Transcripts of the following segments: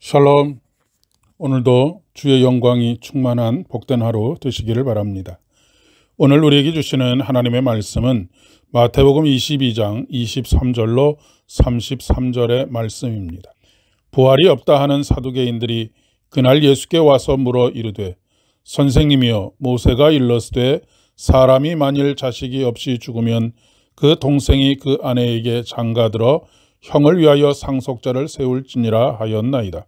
샬롬. 오늘도 주의 영광이 충만한 복된 하루 되시기를 바랍니다. 오늘 우리에게 주시는 하나님의 말씀은 마태복음 22장 23절로 33절의 말씀입니다. 부활이 없다 하는 사두개인들이 그날 예수께 와서 물어 이르되, 선생님이여, 모세가 일렀으되 사람이 만일 자식이 없이 죽으면 그 동생이 그 아내에게 장가들어 형을 위하여 상속자를 세울지니라 하였나이다.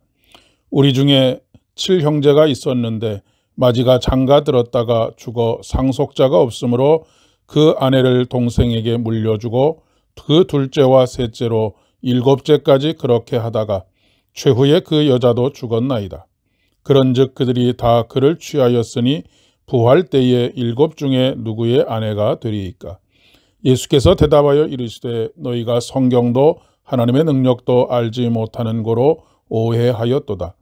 우리 중에 7형제가 있었는데 마지가 장가들었다가 죽어 상속자가 없으므로 그 아내를 동생에게 물려주고 그 둘째와 셋째로 7째까지 그렇게 하다가 최후에 그 여자도 죽었나이다. 그런즉 그들이 다 그를 취하였으니 부활 때에 7 중에 누구의 아내가 되리이까? 예수께서 대답하여 이르시되, 너희가 성경도 하나님의 능력도 알지 못하는 고로 오해하였도다.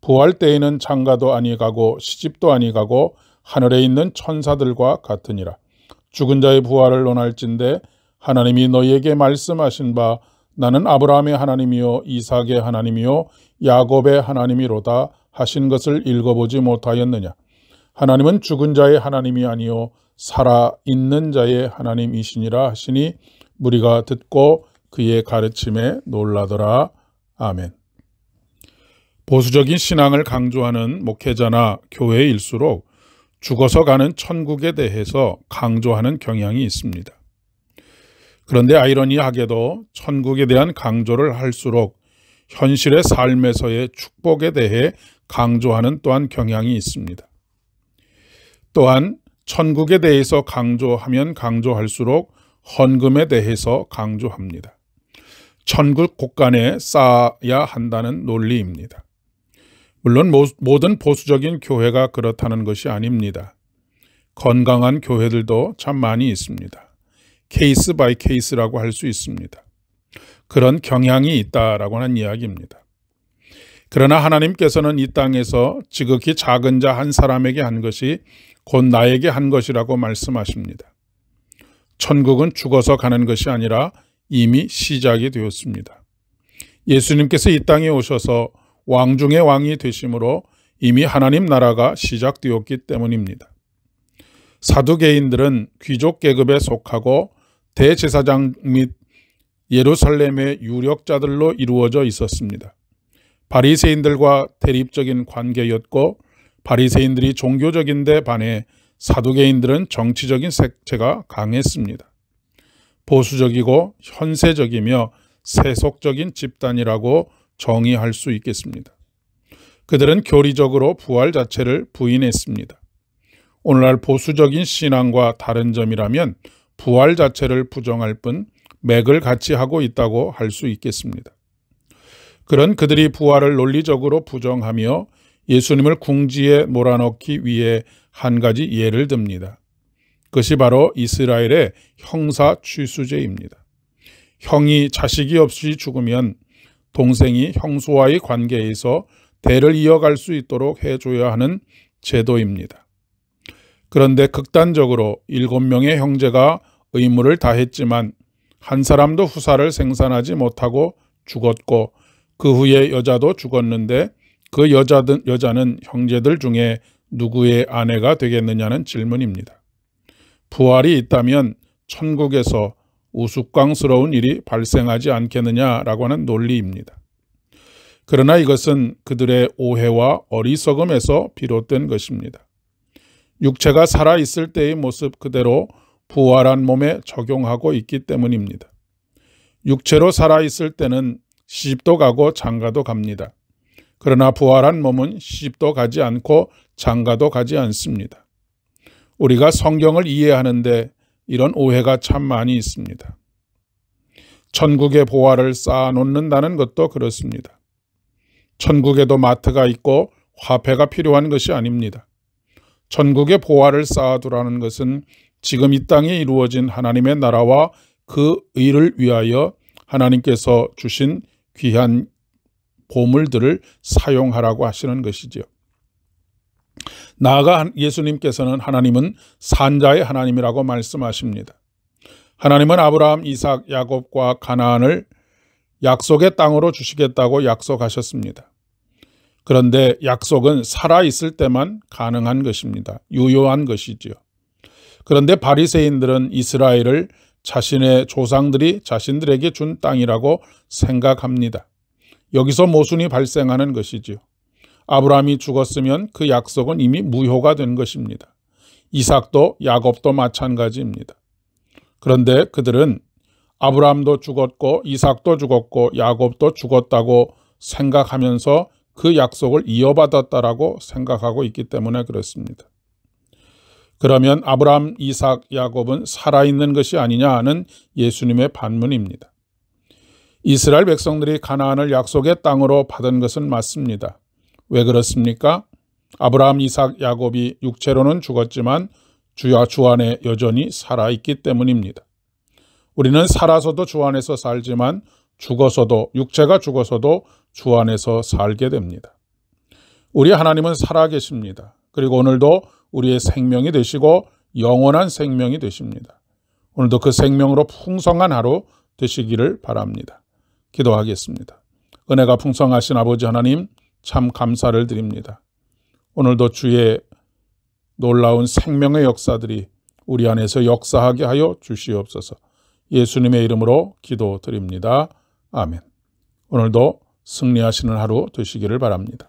부활 때에는 장가도 아니가고 시집도 아니가고 하늘에 있는 천사들과 같으니라. 죽은 자의 부활을 논할진대 하나님이 너희에게 말씀하신 바 나는 아브라함의 하나님이요 이삭의 하나님이요 야곱의 하나님이로다 하신 것을 읽어보지 못하였느냐. 하나님은 죽은 자의 하나님이 아니요 살아있는 자의 하나님이시니라 하시니 무리가 듣고 그의 가르침에 놀라더라. 아멘. 보수적인 신앙을 강조하는 목회자나 교회일수록 죽어서 가는 천국에 대해서 강조하는 경향이 있습니다. 그런데 아이러니하게도 천국에 대한 강조를 할수록 현실의 삶에서의 축복에 대해 강조하는 또한 경향이 있습니다. 또한 천국에 대해서 강조하면 강조할수록 헌금에 대해서 강조합니다. 천국 곳간에 쌓아야 한다는 논리입니다. 물론 모든 보수적인 교회가 그렇다는 것이 아닙니다. 건강한 교회들도 참 많이 있습니다. 케이스 바이 케이스라고 할 수 있습니다. 그런 경향이 있다라고 하는 이야기입니다. 그러나 하나님께서는 이 땅에서 지극히 작은 자 한 사람에게 한 것이 곧 나에게 한 것이라고 말씀하십니다. 천국은 죽어서 가는 것이 아니라 이미 시작이 되었습니다. 예수님께서 이 땅에 오셔서 왕 중의 왕이 되심으로 이미 하나님 나라가 시작되었기 때문입니다. 사두개인들은 귀족 계급에 속하고 대제사장 및 예루살렘의 유력자들로 이루어져 있었습니다. 바리새인들과 대립적인 관계였고 바리새인들이 종교적인 데 반해 사두개인들은 정치적인 색채가 강했습니다. 보수적이고 현세적이며 세속적인 집단이라고 정의할 수 있겠습니다. 그들은 교리적으로 부활 자체를 부인했습니다. 오늘날 보수적인 신앙과 다른 점이라면 부활 자체를 부정할 뿐 맥을 같이 하고 있다고 할 수 있겠습니다. 그런 그들이 부활을 논리적으로 부정하며 예수님을 궁지에 몰아넣기 위해 한 가지 예를 듭니다. 그것이 바로 이스라엘의 형사 취수제입니다. 형이 자식이 없이 죽으면 동생이 형수와의 관계에서 대를 이어갈 수 있도록 해줘야 하는 제도입니다. 그런데 극단적으로 7명의 형제가 의무를 다했지만 한 사람도 후사를 생산하지 못하고 죽었고 그 후에 여자도 죽었는데 그 여자는 형제들 중에 누구의 아내가 되겠느냐는 질문입니다. 부활이 있다면 천국에서 우스꽝스러운 일이 발생하지 않겠느냐라고 하는 논리입니다. 그러나 이것은 그들의 오해와 어리석음에서 비롯된 것입니다. 육체가 살아있을 때의 모습 그대로 부활한 몸에 적용하고 있기 때문입니다. 육체로 살아있을 때는 시집도 가고 장가도 갑니다. 그러나 부활한 몸은 시집도 가지 않고 장가도 가지 않습니다. 우리가 성경을 이해하는데 이런 오해가 참 많이 있습니다. 천국의 보화를 쌓아놓는다는 것도 그렇습니다. 천국에도 마트가 있고 화폐가 필요한 것이 아닙니다. 천국의 보화를 쌓아두라는 것은 지금 이 땅에 이루어진 하나님의 나라와 그 의를 위하여 하나님께서 주신 귀한 보물들을 사용하라고 하시는 것이죠. 나아가 예수님께서는 하나님은 산자의 하나님이라고 말씀하십니다. 하나님은 아브라함, 이삭, 야곱과 가나안을 약속의 땅으로 주시겠다고 약속하셨습니다. 그런데 약속은 살아있을 때만 가능한 것입니다. 유효한 것이지요. 그런데 바리새인들은 이스라엘을 자신의 조상들이 자신들에게 준 땅이라고 생각합니다. 여기서 모순이 발생하는 것이지요. 아브라함이 죽었으면 그 약속은 이미 무효가 된 것입니다. 이삭도 야곱도 마찬가지입니다. 그런데 그들은 아브라함도 죽었고 이삭도 죽었고 야곱도 죽었다고 생각하면서 그 약속을 이어받았다라고 생각하고 있기 때문에 그렇습니다. 그러면 아브라함, 이삭, 야곱은 살아있는 것이 아니냐 하는 예수님의 반문입니다. 이스라엘 백성들이 가나안을 약속의 땅으로 받은 것은 맞습니다. 왜 그렇습니까? 아브라함, 이삭, 야곱이 육체로는 죽었지만 주 안에 여전히 살아있기 때문입니다. 우리는 살아서도 주 안에서 살지만 죽어서도, 육체가 죽어서도 주 안에서 살게 됩니다. 우리 하나님은 살아계십니다. 그리고 오늘도 우리의 생명이 되시고 영원한 생명이 되십니다. 오늘도 그 생명으로 풍성한 하루 되시기를 바랍니다. 기도하겠습니다. 은혜가 풍성하신 아버지 하나님, 참 감사를 드립니다. 오늘도 주의 놀라운 생명의 역사들이 우리 안에서 역사하게 하여 주시옵소서. 예수님의 이름으로 기도드립니다. 아멘. 오늘도 승리하시는 하루 되시기를 바랍니다.